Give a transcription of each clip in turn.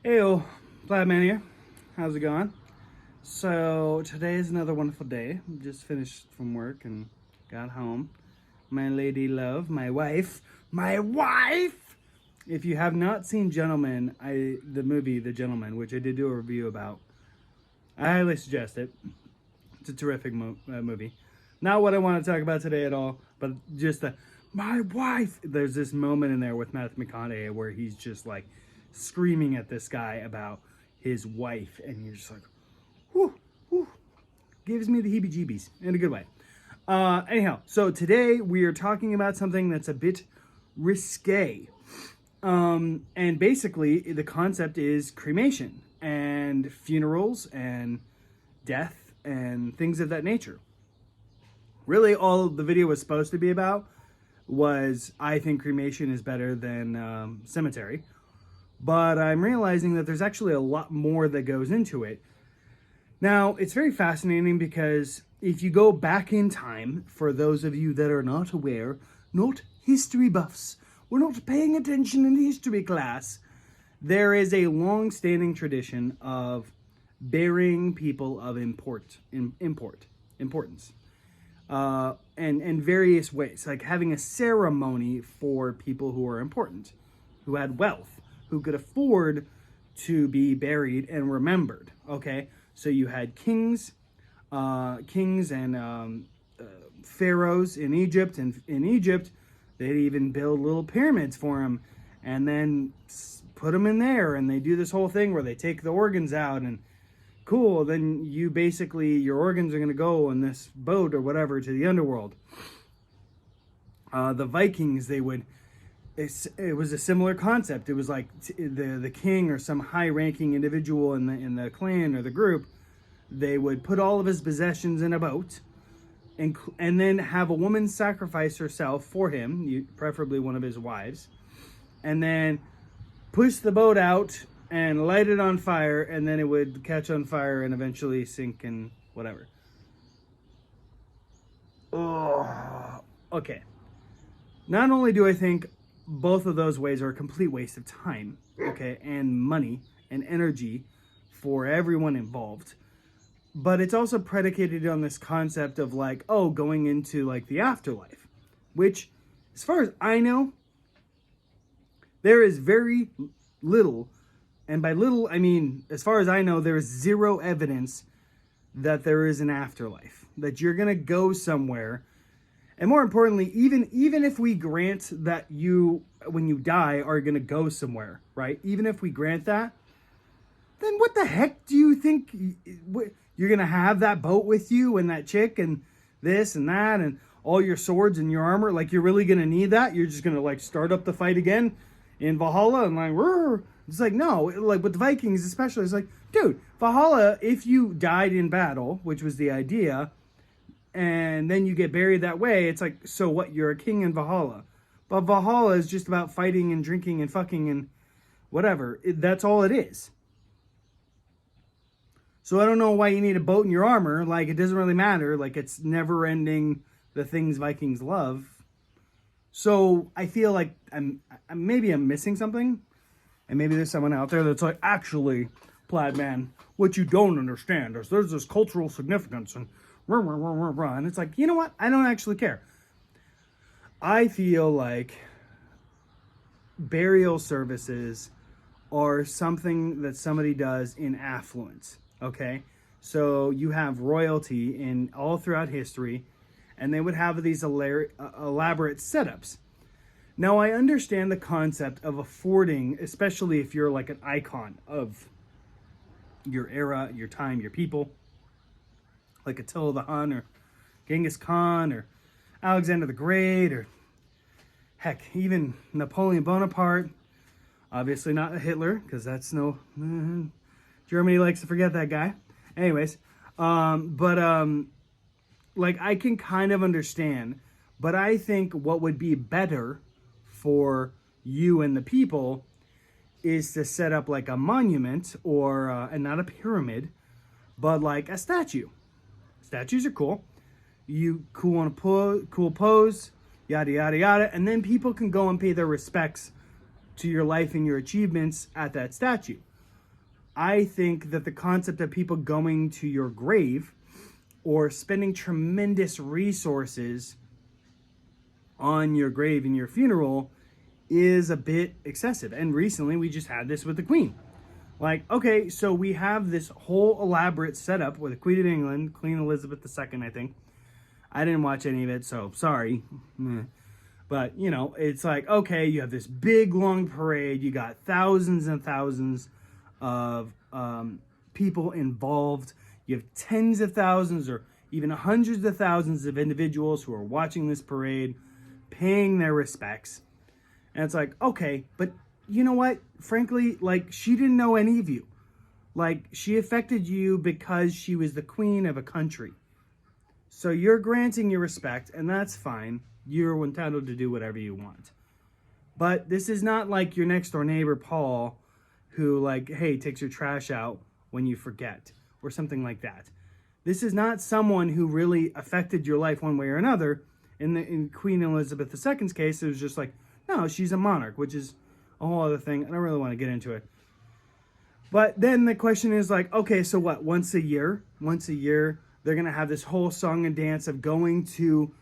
Heyo, Plaidman here. How's it going? So today is another wonderful day. Just finished from work and got home. My lady love, my wife. If you have not seen Gentleman, the movie The Gentleman, which I did do a review about, I highly suggest it. It's a terrific movie. Not what I want to talk about today at all, but just my wife. There's this moment in there with Matthew McConaughey where he's just like screaming at this guy about his wife, and you're just like, whoo, whoo. Gives me the heebie-jeebies in a good way. Anyhow, so today we are talking about something that's a bit risque. And basically the concept is cremation and funerals and death and things of that nature. Really, all the video was supposed to be about was I think cremation is better than cemetery. But I'm realizing that there's actually a lot more that goes into it. Now, it's very fascinating because if you go back in time, for those of you that are not aware, not history buffs, we're not paying attention in history class, there is a long-standing tradition of burying people of importance. And various ways, like having a ceremony for people who are important, who had wealth, who could afford to be buried and remembered. Okay, so you had kings and pharaohs in Egypt, and in Egypt they'd even build little pyramids for him, and then put them in there, and they do this whole thing where they take the organs out, and cool, then you basically, your organs are going to go in this boat or whatever to the underworld. The Vikings, it was a similar concept. It was like the king or some high-ranking individual in the clan or the group, they would put all of his possessions in a boat and then have a woman sacrifice herself for him, preferably one of his wives, and then push the boat out and light it on fire, and then it would catch on fire and eventually sink and whatever. Oh, okay. Not only do I think both of those ways are a complete waste of time, okay, and money and energy for everyone involved, but it's also predicated on this concept of like, oh, going into like the afterlife, which, as far as I know, there is very little, and by little I mean, as far as I know, there is zero evidence that there is an afterlife, that you're gonna go somewhere. And more importantly, even if we grant that you, when you die, are going to go somewhere, right? Even if we grant that, then what the heck do you think? You're going to have that boat with you and that chick and this and that and all your swords and your armor? Like, you're really going to need that? You're just going to, like, start up the fight again in Valhalla and, like, rrr. It's like, no. Like, with the Vikings especially, it's like, dude, Valhalla, if you died in battle, which was the idea, and then you get buried that way, it's like, so what? You're a king in Valhalla. But Valhalla is just about fighting and drinking and fucking and whatever. That's all it is. So I don't know why you need a boat in your armor. Like, it doesn't really matter. Like, it's never ending the things Vikings love. So I feel like maybe I'm missing something. And maybe there's someone out there that's like, actually, Plaidman, what you don't understand is there's this cultural significance and and it's like, you know what? I don't actually care. I feel like burial services are something that somebody does in affluence, okay? So you have royalty in all throughout history, and they would have these elaborate setups. Now, I understand the concept of affording, especially if you're like an icon of your era, your time, your people, like Attila the Hun or Genghis Khan or Alexander the Great or heck, even Napoleon Bonaparte. Obviously not Hitler, because that's no... Germany likes to forget that guy. Anyways, like, I can kind of understand, but I think what would be better for you and the people is to set up like a monument or, and not a pyramid, but like a statue. Statues are cool. You cool on a cool pose, yada, yada, yada. And then people can go and pay their respects to your life and your achievements at that statue. I think that the concept of people going to your grave or spending tremendous resources on your grave and your funeral is a bit excessive. And recently we just had this with the Queen. Like, okay, so we have this whole elaborate setup with the Queen of England, Queen Elizabeth II, I think. I didn't watch any of it, so sorry. But, you know, it's like, okay, you have this big, long parade. You got thousands and thousands of people involved. You have tens of thousands or even hundreds of thousands of individuals who are watching this parade, paying their respects. And it's like, okay, but you know what? Frankly, like, she didn't know any of you. Like, she affected you because she was the queen of a country. So you're granting your respect, and that's fine. You're entitled to do whatever you want. But this is not like your next door neighbor, Paul, who, like, hey, takes your trash out when you forget, or something like that. This is not someone who really affected your life one way or another. In Queen Elizabeth II's case, it was just like, no, she's a monarch, which is a whole other thing. I don't really want to get into it. But then the question is like, okay, so what? Once a year, they're going to have this whole song and dance of going to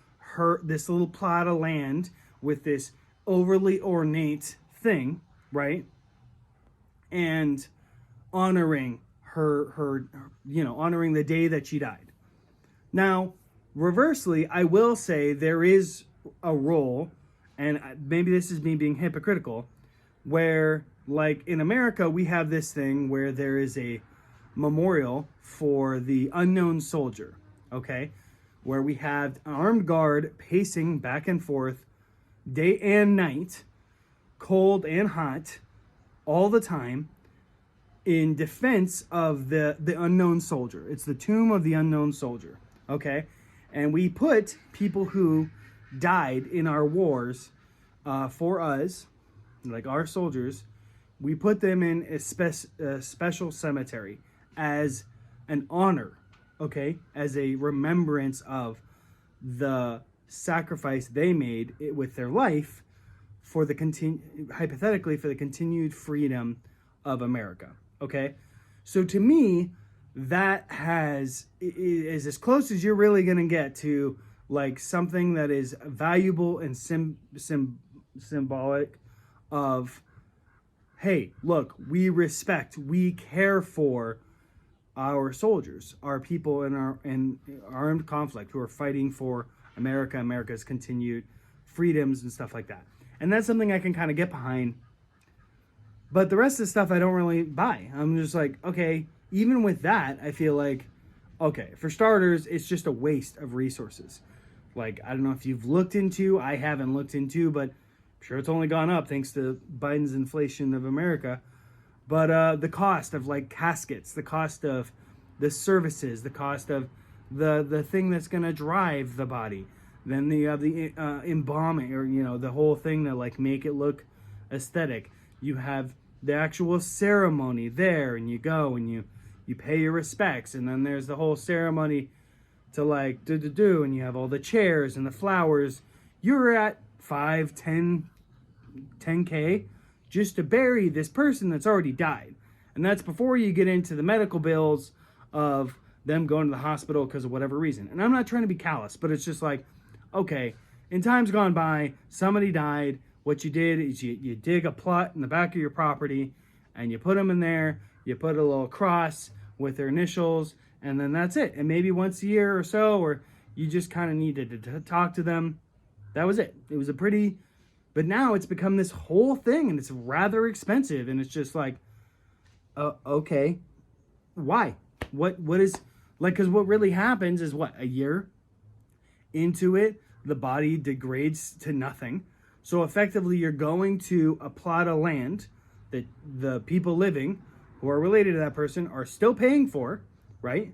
this little plot of land with this overly ornate thing, right? And honoring her, you know, honoring the day that she died. Now, reversely, I will say there is a role, and maybe this is me being hypocritical, where, like, in America, we have this thing where there is a memorial for the unknown soldier, okay? Where we have an armed guard pacing back and forth day and night, cold and hot, all the time, in defense of the unknown soldier. It's the tomb of the unknown soldier, okay? And we put people who died in our wars for us, like our soldiers, we put them in a special cemetery as an honor, okay? As a remembrance of the sacrifice they made with their life for the hypothetically for the continued freedom of America, okay? So to me, that is as close as you're really going to get to like something that is valuable and symbolic of, hey, look, we respect, we care for our soldiers, our people in our armed conflict who are fighting for America's continued freedoms and stuff like that. And that's something I can kind of get behind. But the rest of the stuff I don't really buy. I'm just like, okay, even with that, I feel like, okay, for starters, it's just a waste of resources. Like, I don't know if you've looked into, I haven't looked into, but I'm sure it's only gone up thanks to Biden's inflation of America. But the cost of like caskets, the cost of the services, the cost of the thing that's going to drive the body, then the embalming, or, you know, the whole thing to like make it look aesthetic. You have the actual ceremony there, and you go and you pay your respects, and then there's the whole ceremony to like do, and you have all the chairs and the flowers. You're at 5, 10K just to bury this person that's already died. And that's before you get into the medical bills of them going to the hospital because of whatever reason. And I'm not trying to be callous, but it's just like, okay, in times gone by, somebody died. What you did is you dig a plot in the back of your property and you put them in there. You put a little cross with their initials, and then that's it. And maybe once a year or so, or you just kind of needed to talk to them. That was it. It was a pretty... But now it's become this whole thing, and it's rather expensive, and it's just like, okay, why? What is, like, because what really happens is what, a year into it, the body degrades to nothing. So effectively, you're going to a plot of land that the people living who are related to that person are still paying for, right?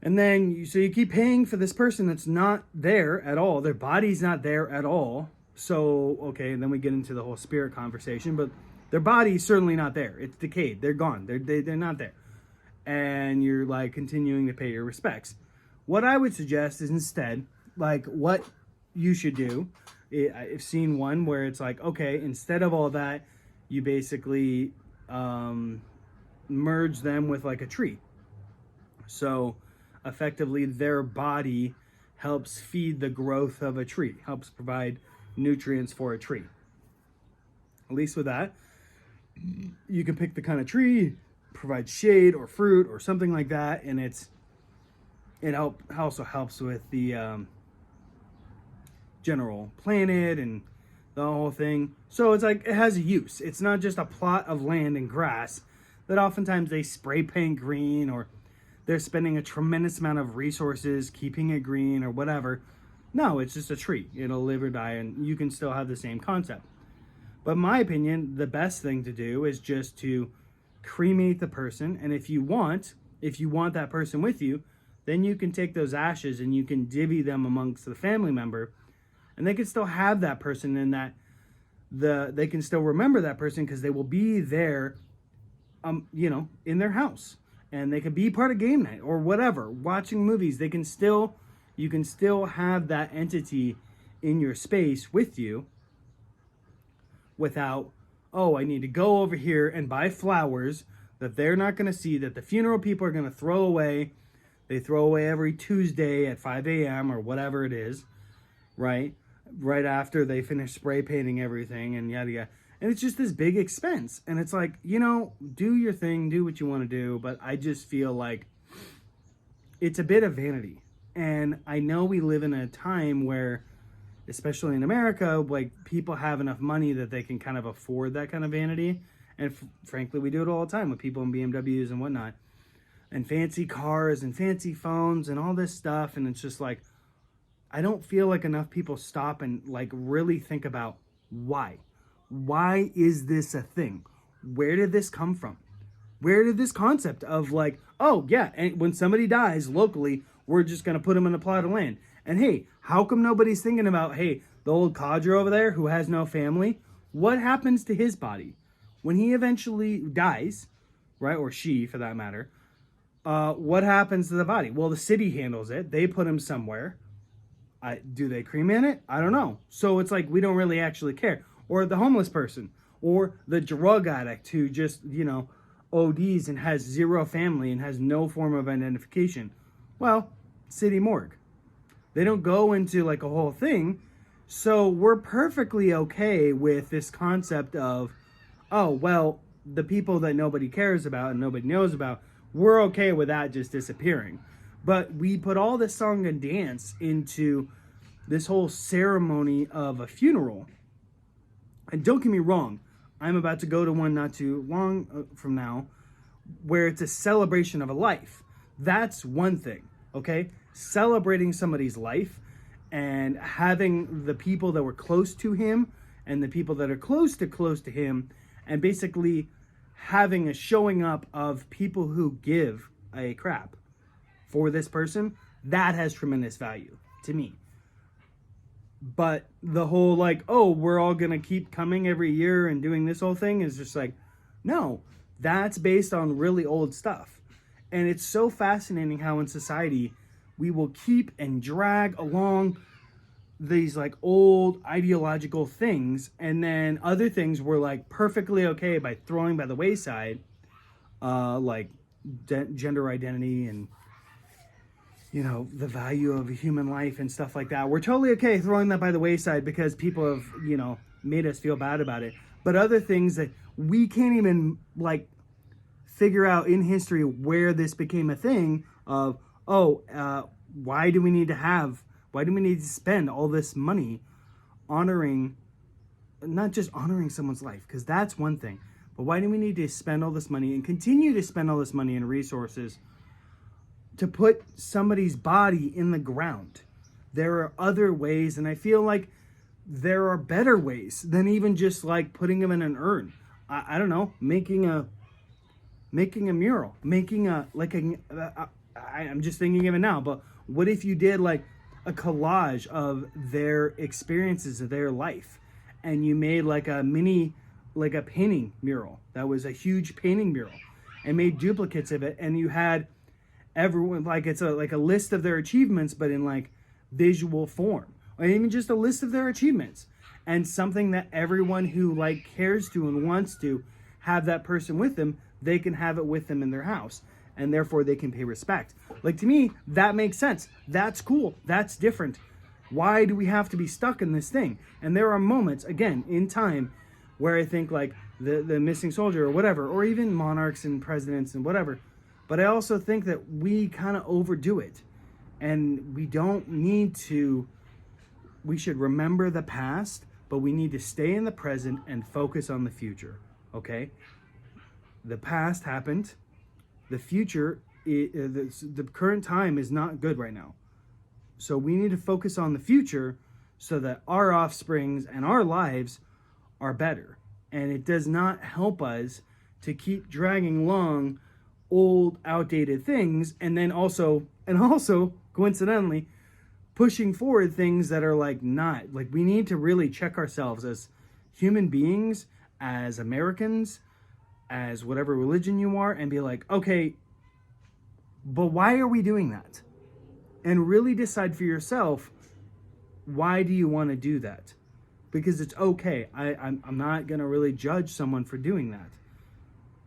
And then, so you keep paying for this person that's not there at all. Their body's not there at all. So, okay, and then we get into the whole spirit conversation, but their body's certainly not there. It's decayed. They're gone. They're not there. And you're, like, continuing to pay your respects. What I would suggest is instead, like, what you should do, I've seen one where it's like, okay, instead of all that, you basically merge them with like a tree. So effectively their body helps feed the growth of a tree, helps provide nutrients for a tree. At least with that, you can pick the kind of tree, provide shade or fruit or something like that, and it also helps with the general planet and the whole thing. So it's like it has a use. It's not just a plot of land and grass that oftentimes they spray paint green, or they're spending a tremendous amount of resources keeping it green or whatever. No, it's just a tree. It'll live or die, and you can still have the same concept. But in my opinion, the best thing to do is just to cremate the person. And if you want that person with you, then you can take those ashes and you can divvy them amongst the family member, and they can still have that person, and they can still remember that person because they will be there, in their house, and they could be part of game night or whatever, watching movies. You can still have that entity in your space with you without, oh, I need to go over here and buy flowers that they're not going to see, that the funeral people are going to throw away. They throw away every Tuesday at 5 a.m. or whatever it is, right? Right after they finish spray painting everything and yada yada. And it's just this big expense. And it's like, do your thing, do what you want to do. But I just feel like it's a bit of vanity. And I know we live in a time where, especially in America, like people have enough money that they can kind of afford that kind of vanity. And frankly, we do it all the time with people in BMWs and whatnot, and fancy cars and fancy phones and all this stuff. And it's just like, I don't feel like enough people stop and like really think about why. Why is this a thing? Where did this come from? Where did this concept of like, oh yeah, and when somebody dies locally, we're just going to put them in a plot of land. And hey, how come nobody's thinking about, hey, the old codger over there who has no family, what happens to his body when he eventually dies, right? Or she, for that matter. What happens to the body? Well, the city handles it. They put him somewhere. Do they cremate it? I don't know. So it's like we don't really actually care. Or the homeless person, or the drug addict who just, ODs and has zero family and has no form of identification. Well, city morgue. They don't go into like a whole thing. So we're perfectly okay with this concept of, oh, well, the people that nobody cares about and nobody knows about, we're okay with that just disappearing. But we put all this song and dance into this whole ceremony of a funeral. And don't get me wrong, I'm about to go to one not too long from now where it's a celebration of a life. That's one thing, okay? Celebrating somebody's life and having the people that were close to him and the people that are close to him, and basically having a showing up of people who give a crap for this person, that has tremendous value to me. But the whole like, oh, we're all going to keep coming every year and doing this whole thing is just like, no, that's based on really old stuff. And it's so fascinating how in society we will keep and drag along these like old ideological things, and then other things we're like perfectly okay by throwing by the wayside, like gender identity and the value of a human life and stuff like that. We're totally okay throwing that by the wayside because people have, made us feel bad about it. But other things that we can't even like figure out in history where this became a thing of, why do we need to spend all this money honoring, not just honoring someone's life, because that's one thing, but why do we need to spend all this money and continue to spend all this money and resources to put somebody's body in the ground? There are other ways, and I feel like there are better ways than even just like putting them in an urn. I don't know, making a mural, I'm just thinking of it now, but what if you did like a collage of their experiences of their life, and you made like a painting mural that was a huge painting mural, and made duplicates of it, and you had everyone like it's a list of their achievements, but in like visual form, or even just a list of their achievements, and something that everyone who like cares to and wants to have that person with them, they can have it with them in their house. And therefore they can pay respect. Like, to me, that makes sense. That's cool. That's different. Why do we have to be stuck in this thing? And there are moments, again, in time where I think like the missing soldier or whatever, or even monarchs and presidents and whatever. But I also think that we kind of overdo it. And we don't need to, we should remember the past, but we need to stay in the present and focus on the future, okay? The past happened. The future, the current time is not good right now. So we need to focus on the future so that our offsprings and our lives are better. And it does not help us to keep dragging along old, outdated things, and then also coincidentally, pushing forward things that are like not. Like, we need to really check ourselves as human beings, as Americans, as whatever religion you are, and be like, okay, but why are we doing that? And really decide for yourself, why do you want to do that? Because it's okay. I'm not going to really judge someone for doing that.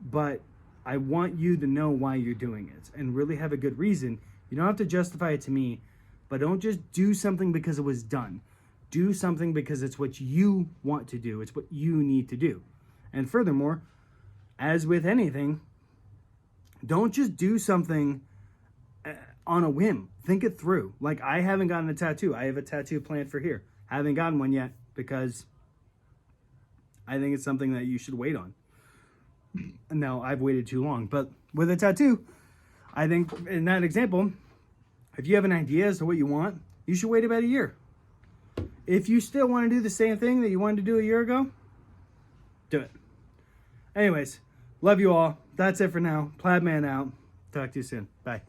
But I want you to know why you're doing it and really have a good reason. You don't have to justify it to me, but don't just do something because it was done. Do something because it's what you want to do. It's what you need to do. And furthermore, as with anything, don't just do something on a whim. Think it through. Like, I haven't gotten a tattoo. I have a tattoo planned for here. Haven't gotten one yet because I think it's something that you should wait on. No, I've waited too long. But with a tattoo, I think in that example, if you have an idea as to what you want, you should wait about a year. If you still want to do the same thing that you wanted to do a year ago, do it. Anyways, love you all. That's it for now. Plaid Man out. Talk to you soon. Bye.